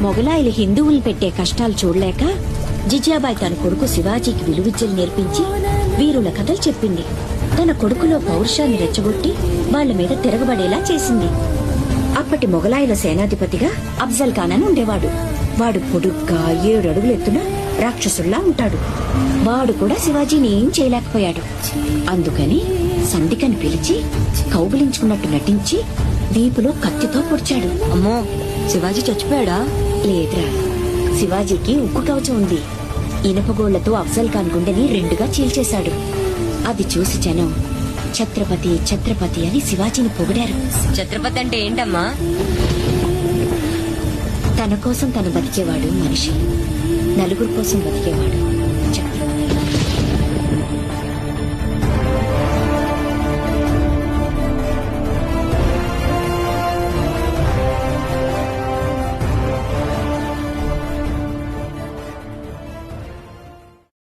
మొగలాయిలు హిందువులు పెట్టే కష్టాలు చూడలేక జిజియాబాయి తన కొడుకు శివాజీకి విలువిద్యలు నేర్పించి వీరుల కథలు చెప్పింది. తన కొడుకులో పౌరుషాన్ని రెచ్చగొట్టి వాళ్ల మీద తిరగబడేలా చేసింది. అప్పటి మొగలాయిల సేనాధిపతిగా అఫ్జల్ ఖాన్ అని ఉండేవాడు. వాడు పొడుగ్గా 7 అడుగుల ఎత్తున రాక్షసుల్లా ఉంటాడు. వాడు కూడా శివాజీని ఏం చేయలేకపోయాడు. అందుకని సంధికని పిలిచి కౌగిలించుకున్నట్టు నటించి వీపులో కత్తితో పొడిచాడు. అమ్మో, శివాజీ చచ్చిపోయాడా? లేదురా, శివాజీకి ఉక్కు కవచం ఉంది. ఇనపగోళ్లతో అఫ్జల్ ఖాన్ గుండెని 2గా చీల్చేశాడు. అది చూసి జనం ఛత్రపతి ఛత్రపతి అని శివాజీని పొగిడారు. ఛత్రపతి అంటే ఏంటమ్మా? తన కోసం తను బతికేవాడు మనిషి, నలుగురు కోసం బతికేవాడు.